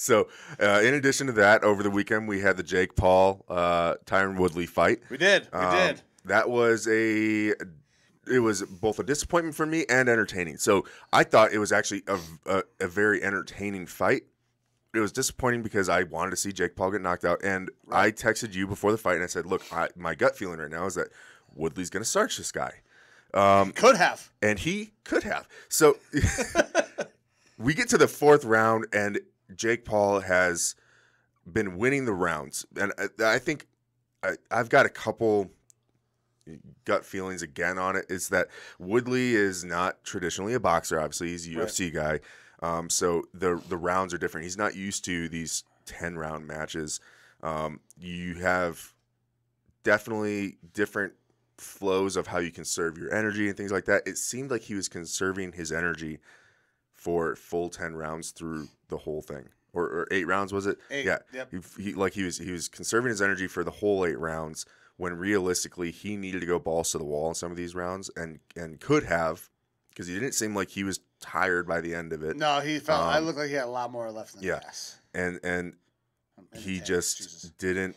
So, in addition to that, over the weekend we had the Jake Paul, Tyron Woodley fight. We did. That was it was both a disappointment for me and entertaining. So I thought it was actually a very entertaining fight. It was disappointing because I wanted to see Jake Paul get knocked out, and I texted you before the fight and I said, "Look, my gut feeling right now is that Woodley's going to starch this guy." Could have, and he could have. So we get to the fourth round, and Jake Paul has been winning the rounds, and I think I've got a couple gut feelings again on it. Is that Woodley is not traditionally a boxer. Obviously, he's a UFC guy. So the rounds are different. He's not used to these 10-round matches. You have definitely different flows of how you conserve your energy and things like that. It seemed like he was conserving his energy for full 10 rounds through the whole thing. Or 8 rounds, was it? 8. Yeah. Yep. He was conserving his energy for the whole 8 rounds when realistically he needed to go balls to the wall in some of these rounds and could have, because he didn't seem like he was tired by the end of it. No, he felt. I looked like he had a lot more left in the gas. And he just didn't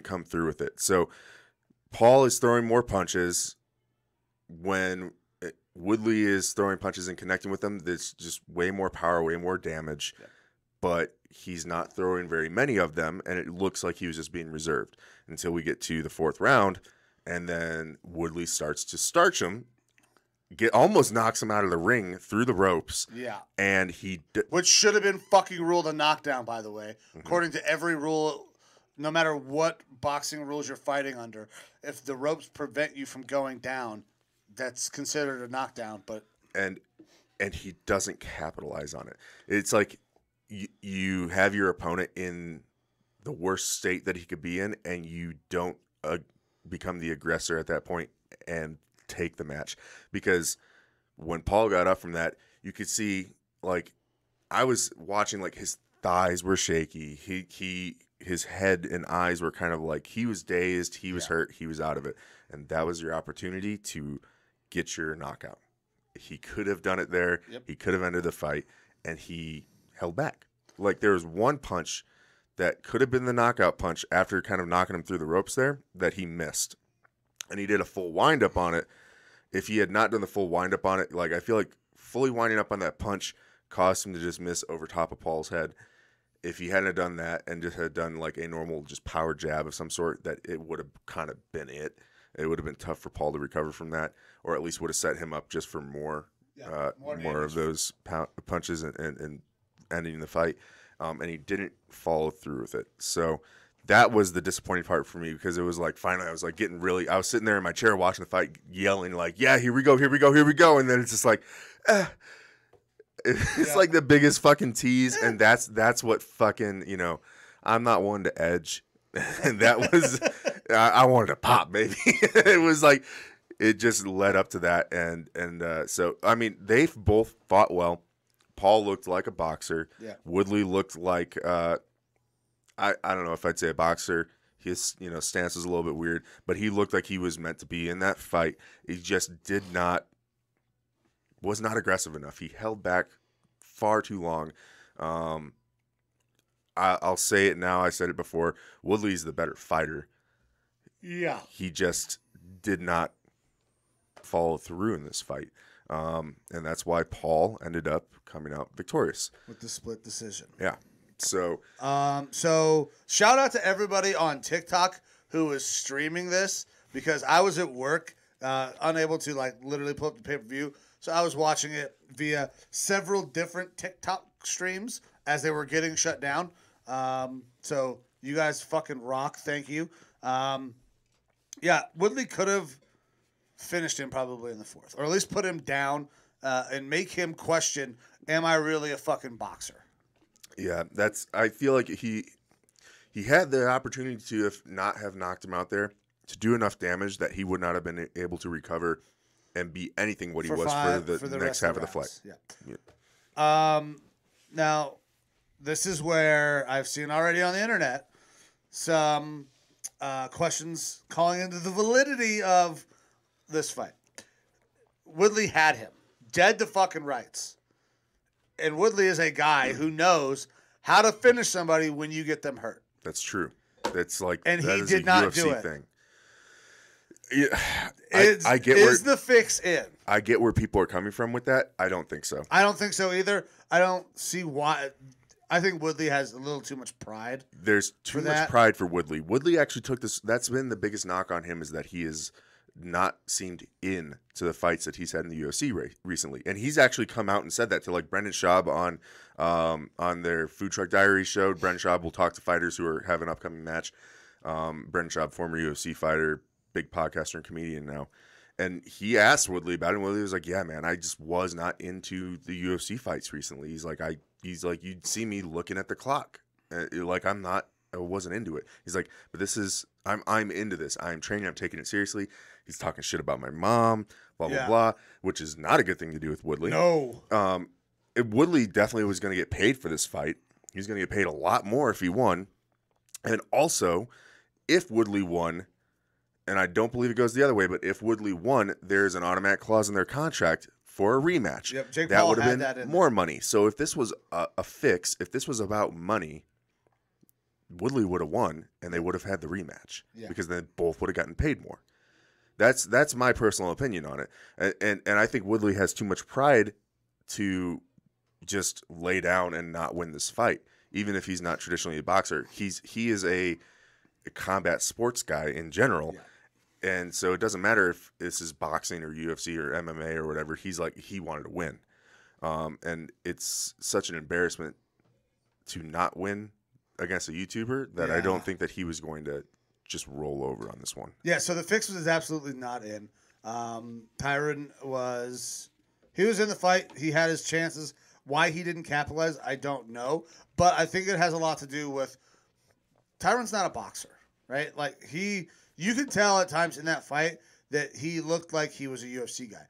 come through with it. So Paul is throwing more punches when Woodley is throwing punches and connecting with them. There's just way more power, way more damage. Yeah. But he's not throwing very many of them, and it looks like he was just being reserved until we get to the 4th round, and then Woodley starts to starch him, almost knocks him out of the ring through the ropes. Yeah. And which should have been fucking ruled a knockdown, by the way. Mm-hmm. According to every rule, no matter what boxing rules you're fighting under, if the ropes prevent you from going down, that's considered a knockdown. But and he doesn't capitalize on it. It's like you have your opponent in the worst state that he could be in, and you don't become the aggressor at that point and take the match. Because when Paul got up from that, you could see, like, I was watching, like, his thighs were shaky. His head and eyes were kind of like, he was dazed, he was hurt, he was out of it. And that was your opportunity to get your knockout. He could have done it there. Yep. He could have ended the fight, and he held back. Like, there was one punch that could have been the knockout punch after kind of knocking him through the ropes there that he missed. And he did a full wind-up on it. If he had not done the full wind-up on it, like, I feel like fully winding up on that punch caused him to just miss over top of Paul's head. If he hadn't done that and just had done, like, a normal just power jab of some sort, that it would have kind of been it. It would have been tough for Paul to recover from that, or at least would have set him up just for more of those punches and ending the fight. And he didn't follow through with it. So that was the disappointing part for me, because it was like, finally I was like I was sitting there in my chair watching the fight, yelling like, yeah, here we go. And then it's just like, it's like the biggest fucking tease. And that's what fucking, I'm not one to edge. And that was, I wanted to pop, baby. It was like, it just led up to that. And so, I mean, they both fought well. Paul looked like a boxer. Yeah. Woodley looked like, I don't know if I'd say a boxer. His, stance was a little bit weird, but he looked like he was meant to be in that fight. He just was not aggressive enough. He held back far too long. I'll say it now. I said it before. Woodley's the better fighter. Yeah. He just did not follow through in this fight. And that's why Paul ended up coming out victorious. With the split decision. Yeah. So shout out to everybody on TikTok who was streaming this, because I was at work, unable to literally pull up the pay-per-view. So I was watching it via several different TikTok streams as they were getting shut down. So you guys fucking rock. Thank you. Woodley could have finished him probably in the 4th, or at least put him down and make him question, am I really a fucking boxer? Yeah, I feel like he had the opportunity to, if not have knocked him out there, to do enough damage that he would not have been able to recover and be anything what he was for the next half of the fight. Yeah. Now, this is where I've seen already on the internet some questions calling into the validity of this fight. Woodley had him dead to fucking rights. And Woodley is a guy who knows how to finish somebody when you get them hurt. That's true. That's like, And that he is did a not UFC do it. thing. Yeah, I get is the fix in? I get where people are coming from with that. I don't think so. I don't think so either. I don't see why. I think Woodley has a little too much pride. There's too much pride for Woodley. Woodley actually took this. That's been the biggest knock on him, is that he has not seemed in to the fights that he's had in the UFC recently. And he's actually come out and said that to like Brendan Schaub on their Food Truck Diaries show. Brendan Schaub will talk to fighters who have an upcoming match. Brendan Schaub, former UFC fighter, big podcaster and comedian now. And he asked Woodley about it, and Woodley was like, yeah, man, I just was not into the UFC fights recently. He's like, you'd see me looking at the clock. Like, I wasn't into it. He's like, but I'm into this. I'm training. I'm taking it seriously. He's talking shit about my mom, blah, blah, blah, which is not a good thing to do with Woodley. No. Woodley definitely was going to get paid for this fight. He's going to get paid a lot more if he won. And also, if Woodley won, and I don't believe it goes the other way, but if Woodley won, there's an automatic clause in their contract for a rematch. Yep, Jake that Paul would have had been that more money. So if this was a fix, if this was about money, Woodley would have won, and they would have had the rematch because then both would have gotten paid more. That's my personal opinion on it, and I think Woodley has too much pride to just lay down and not win this fight, even if he's not traditionally a boxer. He is a combat sports guy in general. Yeah. And so it doesn't matter if this is boxing or UFC or MMA or whatever. He's like, he wanted to win. And it's such an embarrassment to not win against a YouTuber that I don't think that he was going to just roll over on this one. Yeah, so the fix was absolutely not in. Tyron was in the fight. He had his chances. Why he didn't capitalize, I don't know. But I think it has a lot to do with Tyron's not a boxer, right? Like, you could tell at times in that fight that he looked like he was a UFC guy.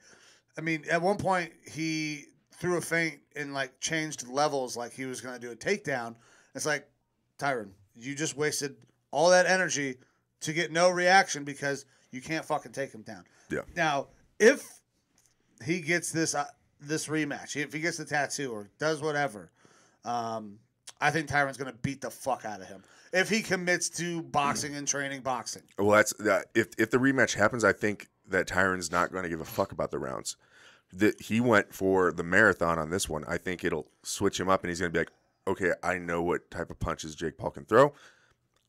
I mean, at one point, he threw a feint and, like, changed levels like he was going to do a takedown. It's like, Tyron, you just wasted all that energy to get no reaction because you can't fucking take him down. Yeah. Now, if he gets this rematch, if he gets the tattoo or does whatever, I think Tyron's going to beat the fuck out of him if he commits to boxing and training boxing. Well, that's that. If the rematch happens, I think that Tyron's not going to give a fuck about the rounds. That he went for the marathon on this one. I think it'll switch him up, and he's going to be like, okay, I know what type of punches Jake Paul can throw.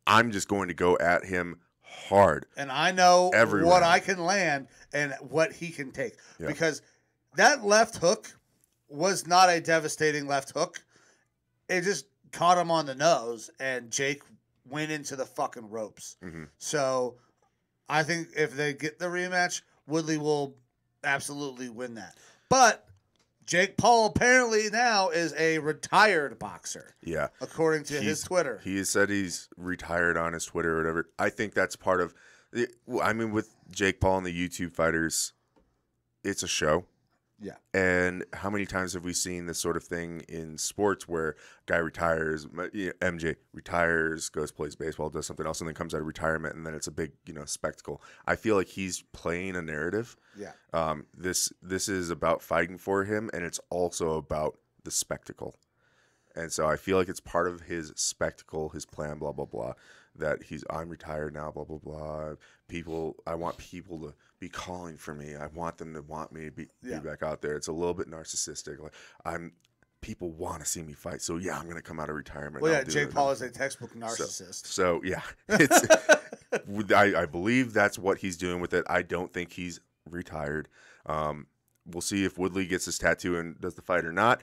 I'm just going to go at him hard. And I know what round I can land and what he can take. Yeah. Because that left hook was not a devastating left hook. It just caught him on the nose, and Jake went into the fucking ropes. Mm-hmm. So I think if they get the rematch, Woodley will absolutely win that. But Jake Paul apparently now is a retired boxer. Yeah. According to his Twitter. He said he's retired on his Twitter or whatever. I think that's part of I mean, with Jake Paul and the YouTube fighters, it's a show. Yeah. And how many times have we seen this sort of thing in sports where a guy retires, MJ retires, goes plays baseball, does something else, and then comes out of retirement, and then it's a big, spectacle. I feel like he's playing a narrative. Yeah. This is about fighting for him, and it's also about the spectacle. And so I feel like it's part of his spectacle, his plan, blah, blah, blah, that I'm retired now, blah, blah, blah. I want people to be calling for me. I want them to want me to be back out there. It's a little bit narcissistic. Like people want to see me fight. So yeah, I'm going to come out of retirement. Well, yeah, Jake Paul is a textbook narcissist. So yeah, I believe that's what he's doing with it. I don't think he's retired. We'll see if Woodley gets his tattoo and does the fight or not.